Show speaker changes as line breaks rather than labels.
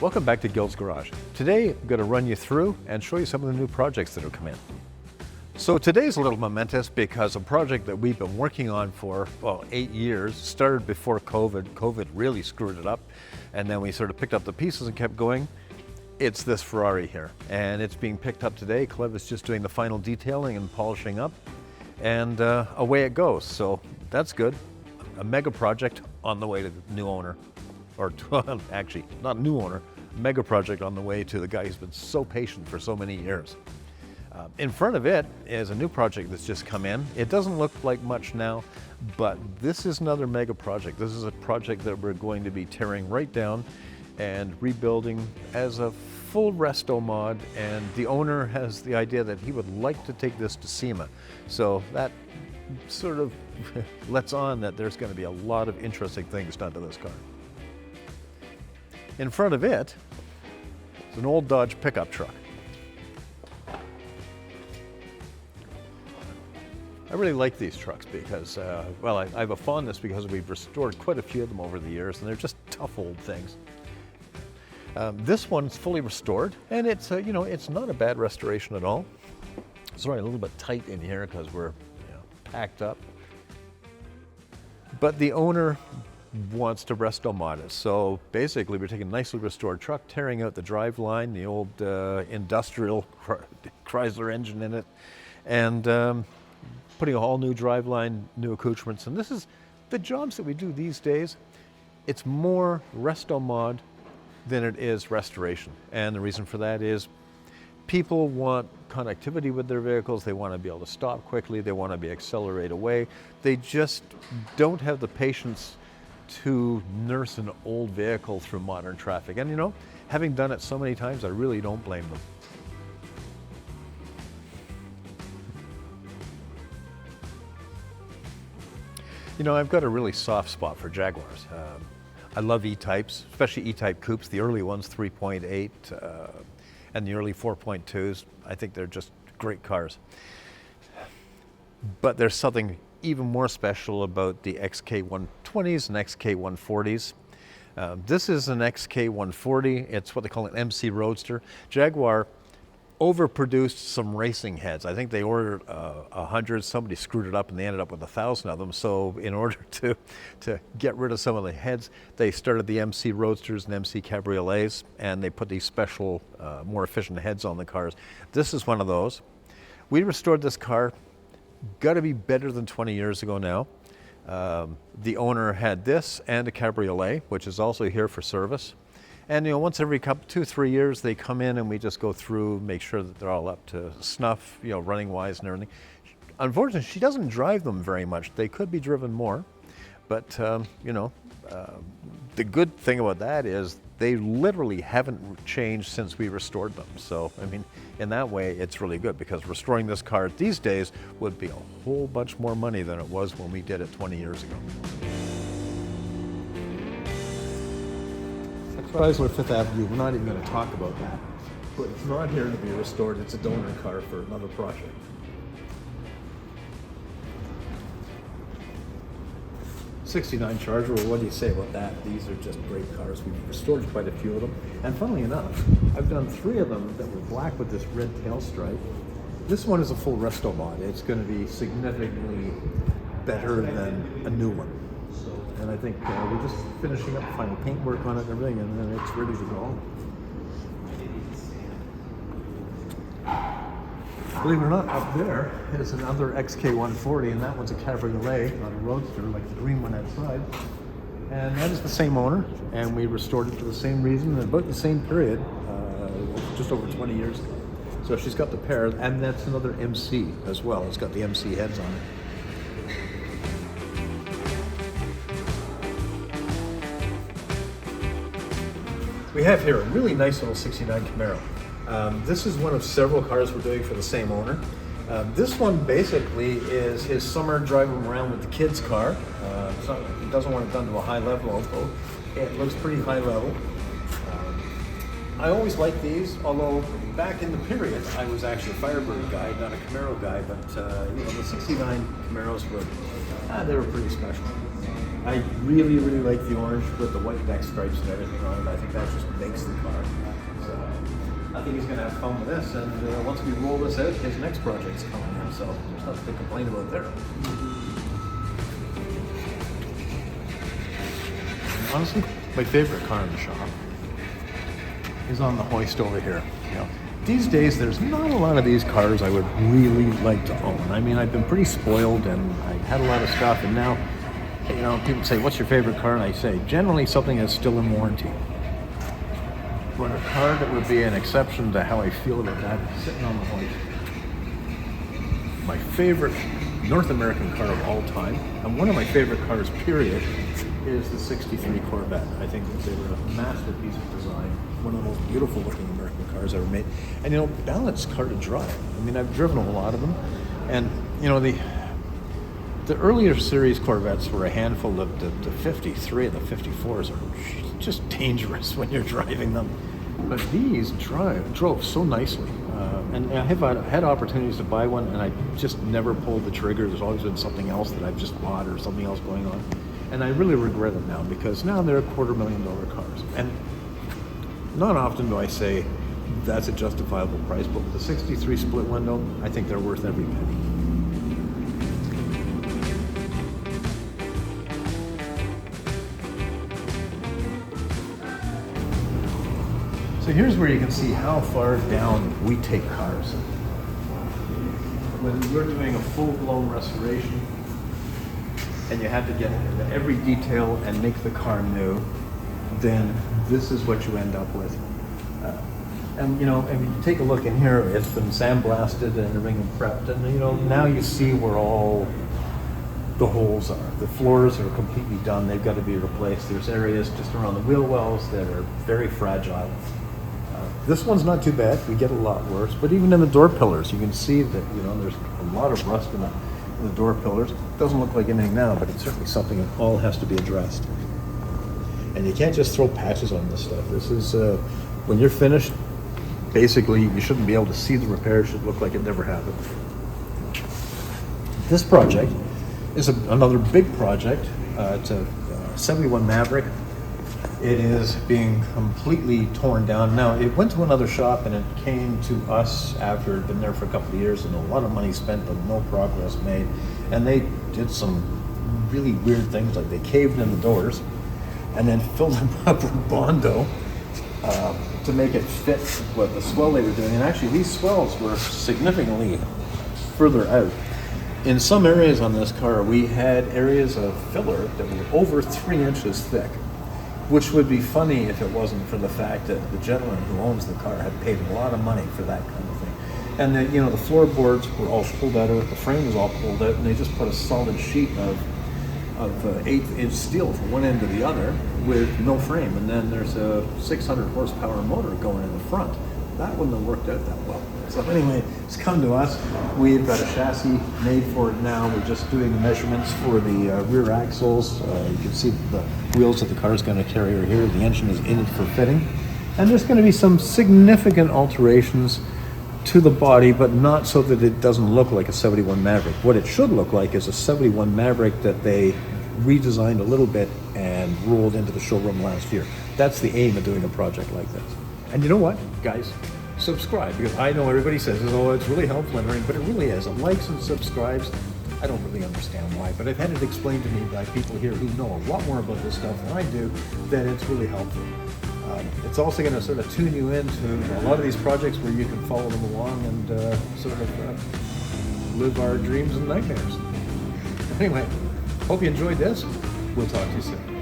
Welcome back to Gil's Garage. Today I'm going to run you through and show you some of the new projects that have come in. So today's a little momentous because a project that we've been working on for, well, 8 years, started before COVID. COVID really screwed it up, and then we sort of picked up the pieces and kept going. It's this Ferrari here, and it's being picked up today. Clev is just doing the final detailing and polishing up, and away it goes. So that's good. A mega project on the way to the new owner, or actually not new owner, mega project on the way to the guy who's been so patient for so many years. In front of it is a new project that's just come in. It doesn't look like much now, but this is another mega project. This is a project that we're going to be tearing right down and rebuilding as a full resto mod, and the owner has the idea that he would like to take this to SEMA. So that sort of lets on that there's going to be a lot of interesting things done to this car. In front of it is an old Dodge pickup truck. I really like these trucks because, well, I have a fondness because we've restored quite a few of them over the years, and they're just tough old things. This one's fully restored, and it's, you know, it's not a bad restoration at all. Sorry, a little bit tight in here because we're packed up. But the owner wants to resto mod it. So basically we're taking a nicely restored truck, tearing out the drive line, the old industrial Chrysler engine in it, and putting a whole new drive line, new accoutrements. And this is the jobs that we do these days. It's more resto mod than it is restoration. And the reason for that is people want connectivity with their vehicles. They want to be able to stop quickly. They want to be accelerate away. They just don't have the patience to nurse an old vehicle through modern traffic. And you know, having done it so many times, I really don't blame them. You know, I've got a really soft spot for Jaguars. I love E-types, especially E-type coupes, the early ones, 3.8, and the early 4.2s. I think they're just great cars. But there's something even more special about the XK120s and XK140s. This is an XK140. It's what they call an MC Roadster. Jaguar overproduced some racing heads. I think they ordered 100. Somebody screwed it up and they ended up with 1,000 of them. So in order to get rid of some of the heads, they started the MC Roadsters and MC Cabriolets, and they put these special, more efficient heads on the cars. This is one of those. We restored this car, got to be better than 20 years ago now. The owner had this and a Cabriolet, which is also here for service. And you know, once every 2-3 years, they come in and we just go through, make sure that they're all up to snuff, you know, running wise and everything. Unfortunately, she doesn't drive them very much. They could be driven more, but you know, the good thing about that is they literally haven't changed since we restored them. So, I mean, in that way, it's really good because restoring this car these days would be a whole bunch more money than it was when we did it 20 years ago. Chrysler Fifth Avenue, we're not even going to talk about that. But it's not here to be restored. It's a donor car for another project. '69 Charger, well, what do you say about that? These are just great cars. We've restored quite a few of them. And funnily enough, I've done 3 of them that were black with this red tail stripe. This one is a full resto mod. It's going to be significantly better than a new one. And I think we're just finishing up final paint work on it and everything, and then it's ready to go. Believe it or not, up there is another XK140, and that one's a Cabriolet, not a Roadster like the green one outside. And that is the same owner, and we restored it for the same reason, and about the same period, just over 20 years ago. So she's got the pair, and that's another MC as well. It's got the MC heads on it. We have here a really nice little '69 Camaro. This is one of several cars we're doing for the same owner. This one basically is his summer driving around with the kids' car. He doesn't want it done to a high level, although it looks pretty high level. I always like these, although back in the period I was actually a Firebird guy, not a Camaro guy, but you know, the '69 Camaros were, they were pretty special. I really, really like the orange with the white deck stripes and everything on it. I think that just makes the car. So I think he's going to have fun with this. And once we roll this out, his next project's coming in. So there's nothing to complain about there. Honestly, my favorite car in the shop is on the hoist over here. You know, these days there's not a lot of these cars I would really like to own. I mean, I've been pretty spoiled and I've had a lot of stuff, and now, you know, people say, what's your favorite car? And I say, generally something that's still in warranty. But a car that would be an exception to how I feel about that is sitting on the hoist. My favorite North American car of all time, and one of my favorite cars, period, is the 63 Corvette. I think that they were a masterpiece of design, one of the most beautiful looking American cars ever made. And you know, balanced car to drive. I mean, I've driven a lot of them, and you know, the earlier series Corvettes were a handful. Of the 53 and the 54s are just dangerous when you're driving them. But these drove so nicely. And I have had opportunities to buy one, and I just never pulled the trigger. There's always been something else that I've just bought or something else going on. And I really regret it now, because now they're $250,000 cars. And not often do I say that's a justifiable price, but with the 63 split window, I think they're worth every penny. So here's where you can see how far down we take cars. When we're doing a full-blown restoration, and you had to get into every detail and make the car new, then this is what you end up with. And you know, I mean, take a look in here, it's been sandblasted and everything prepped, and you know, now you see where all the holes are. The floors are completely done, they've got to be replaced. There's areas just around the wheel wells that are very fragile. This one's not too bad, we get a lot worse, but even in the door pillars, you can see that, you know, there's a lot of rust in the door pillars. It doesn't look like anything now, but it's certainly something that all has to be addressed. And you can't just throw patches on this stuff. This is, when you're finished, basically you shouldn't be able to see the repair. It should look like it never happened. This project is another big project. It's a 71 Maverick. It is being completely torn down. Now, it went to another shop and it came to us after it had been there for a couple of years, and a lot of money spent but no progress made. And they did some really weird things, like they caved in the doors and then filled them up with Bondo to make it fit what the swell they were doing. And actually, these swells were significantly further out. In some areas on this car, we had areas of filler that were over 3 inches thick, which would be funny if it wasn't for the fact that the gentleman who owns the car had paid a lot of money for that kind of thing. And the, you know, the floorboards were all pulled out of it, the frame was all pulled out, and they just put a solid sheet of 8-inch steel from one end to the other with no frame. And then there's a 600 horsepower motor going in the front. That wouldn't have worked out that well. So anyway, it's come to us. We've got a chassis made for it now. We're just doing the measurements for the rear axles. You can see the wheels that the car is going to carry are here. The engine is in it for fitting. And there's going to be some significant alterations to the body, but not so that it doesn't look like a 71 Maverick. What it should look like is a 71 Maverick that they redesigned a little bit and rolled into the showroom last year. That's the aim of doing a project like this. And you know what, guys? Subscribe, because I know everybody says, oh, it's really helpful and everything, but it really is. It likes and subscribes. I don't really understand why, but I've had it explained to me by people here who know a lot more about this stuff than I do, that it's really helpful. It's also going to sort of tune you into a lot of these projects where you can follow them along and sort of live our dreams and nightmares. Anyway, hope you enjoyed this. We'll talk to you soon.